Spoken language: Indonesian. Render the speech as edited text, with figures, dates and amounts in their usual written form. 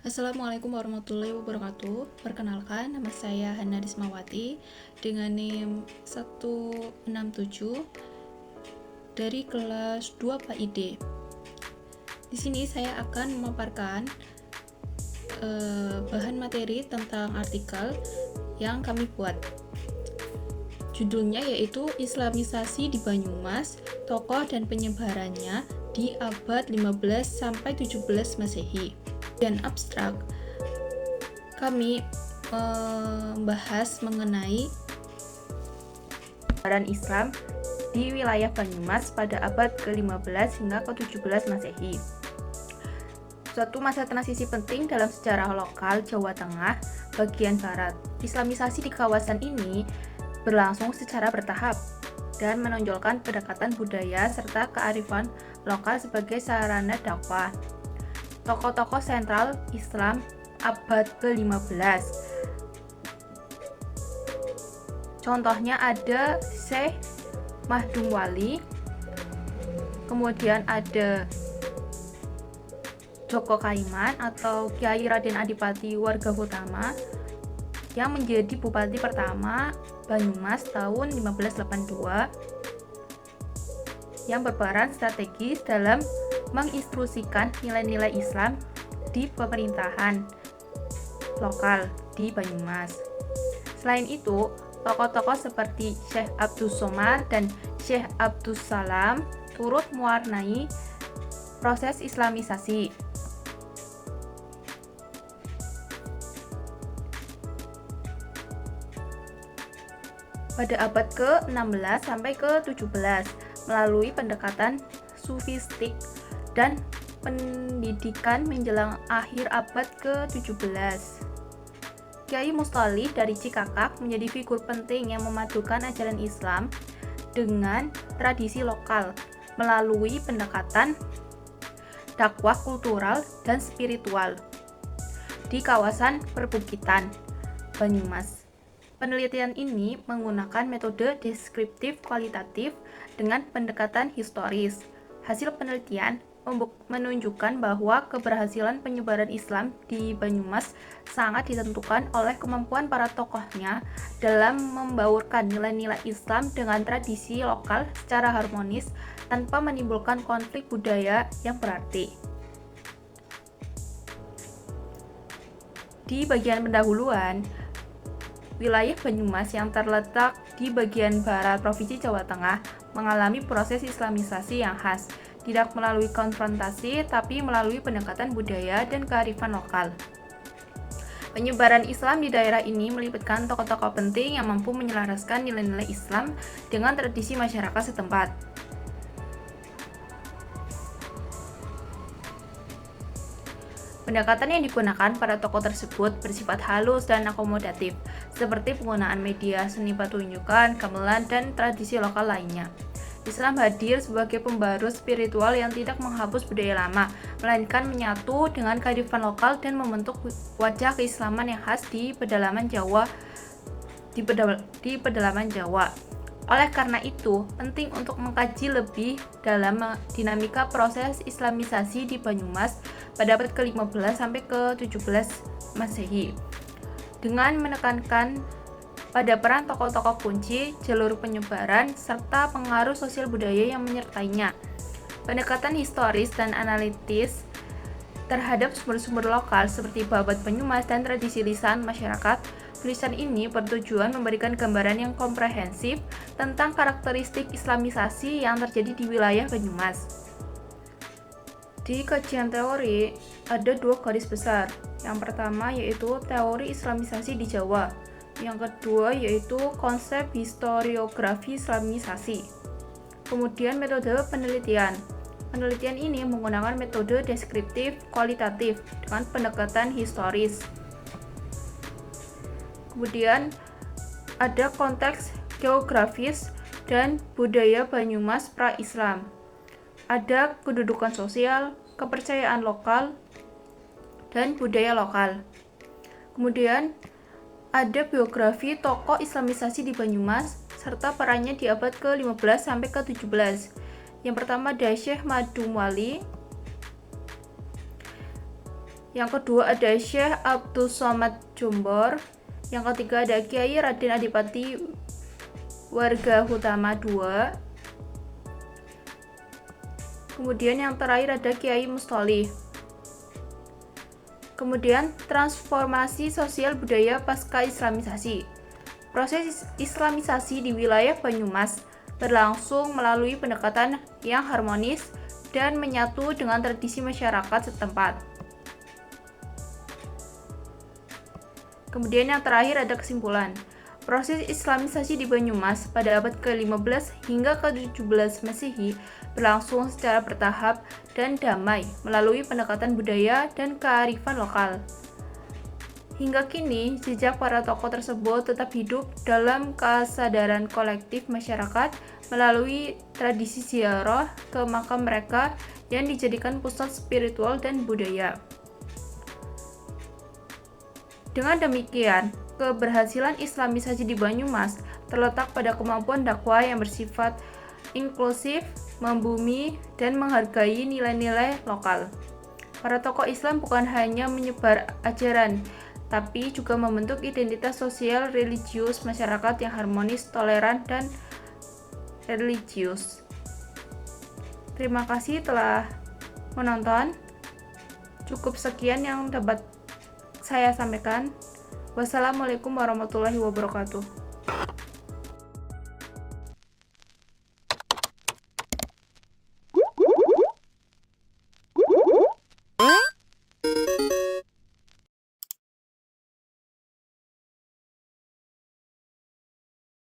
Assalamualaikum warahmatullahi wabarakatuh. Perkenalkan, nama saya Hana Rismawati dengan NIM 167 dari kelas 2 PAID. Di sini saya akan memaparkan bahan materi tentang artikel yang kami buat. Judulnya yaitu Islamisasi di Banyumas, tokoh dan penyebarannya di abad 15 sampai 17 Masehi. Dan abstrak, kami membahas mengenai penyebaran Islam di wilayah Banyumas pada abad ke-15 hingga ke-17 Masehi. Suatu masa transisi penting dalam sejarah lokal Jawa Tengah bagian barat. Islamisasi di kawasan ini berlangsung secara bertahap dan menonjolkan pendekatan budaya serta kearifan lokal sebagai sarana dakwah. Tokoh-tokoh sentral Islam abad ke-15. Contohnya ada Syekh Mahdum Wali, kemudian ada Joko Kaiman atau Kiai Raden Adipati Warga-Utama yang menjadi bupati pertama Banyumas tahun 1582 yang berperan strategis dalam menginstruksikan nilai-nilai Islam di pemerintahan lokal di Banyumas. Selain itu, tokoh-tokoh seperti Syekh Abdus Somad dan Syekh Abdus Salam turut mewarnai proses Islamisasi. Pada abad ke-16 sampai ke-17 melalui pendekatan sufistik dan pendidikan menjelang akhir abad ke-17. Kiai Mustalih dari Cikakak menjadi figur penting yang memadukan ajaran Islam dengan tradisi lokal melalui pendekatan dakwah kultural dan spiritual di kawasan perbukitan Banyumas. Penelitian ini menggunakan metode deskriptif kualitatif dengan pendekatan historis. Hasil penelitian menunjukkan bahwa keberhasilan penyebaran Islam di Banyumas sangat ditentukan oleh kemampuan para tokohnya dalam membaurkan nilai-nilai Islam dengan tradisi lokal secara harmonis tanpa menimbulkan konflik budaya yang berarti. Di bagian pendahuluan, wilayah Banyumas yang terletak di bagian barat Provinsi Jawa Tengah mengalami proses Islamisasi yang khas, tidak melalui konfrontasi, tapi melalui pendekatan budaya dan kearifan lokal. Penyebaran Islam di daerah ini melibatkan tokoh-tokoh penting yang mampu menyelaraskan nilai-nilai Islam dengan tradisi masyarakat setempat. Pendekatan yang digunakan pada tokoh tersebut bersifat halus dan akomodatif, seperti penggunaan media seni pertunjukan, gamelan, dan tradisi lokal lainnya. Islam hadir sebagai pembaru spiritual yang tidak menghapus budaya lama, melainkan menyatu dengan kearifan lokal dan membentuk wajah keislaman yang khas di pedalaman Jawa. Oleh karena itu, penting untuk mengkaji lebih dalam dinamika proses Islamisasi di Banyumas pada abad ke-15 sampai ke-17 Masehi, dengan menekankan pada peran tokoh-tokoh kunci, jalur penyebaran, serta pengaruh sosial budaya yang menyertainya. Pendekatan historis dan analitis terhadap sumber-sumber lokal seperti babat Banyumas dan tradisi lisan masyarakat. Tulisan ini bertujuan memberikan gambaran yang komprehensif tentang karakteristik Islamisasi yang terjadi di wilayah Banyumas. Di kajian teori, ada dua garis besar. Yang pertama yaitu teori Islamisasi di Jawa. Yang kedua yaitu konsep historiografi Islamisasi. Kemudian metode penelitian. Penelitian ini menggunakan metode deskriptif kualitatif dengan pendekatan historis. Kemudian ada konteks geografis dan budaya Banyumas pra-Islam. Ada kedudukan sosial, kepercayaan lokal, dan budaya lokal. Kemudian ada biografi tokoh Islamisasi di Banyumas serta perannya di abad ke-15 sampai ke-17. Yang pertama ada Syekh Mahdum Wali, Yang kedua ada Syekh Abdul Somad Jombor. Yang ketiga ada Kiai Raden Adipati Warga Hutama II. Kemudian yang terakhir ada Kiai Mustolih. Kemudian transformasi sosial budaya pasca Islamisasi. Proses Islamisasi di wilayah Banyumas berlangsung melalui pendekatan yang harmonis dan menyatu dengan tradisi masyarakat setempat. Kemudian yang terakhir ada kesimpulan. Proses Islamisasi di Banyumas pada abad ke-15 hingga ke-17 Masehi berlangsung secara bertahap dan damai melalui pendekatan budaya dan kearifan lokal. Hingga kini, jejak para tokoh tersebut tetap hidup dalam kesadaran kolektif masyarakat melalui tradisi ziarah ke makam mereka yang dijadikan pusat spiritual dan budaya. Dengan demikian, keberhasilan Islamisasi di Banyumas terletak pada kemampuan dakwah yang bersifat inklusif, membumi, dan menghargai nilai-nilai lokal. Para tokoh Islam bukan hanya menyebar ajaran, tapi juga membentuk identitas sosial religius masyarakat yang harmonis, toleran, dan religius. Terima kasih telah menonton. Cukup sekian yang dapat saya sampaikan. Wassalamualaikum warahmatullahi wabarakatuh.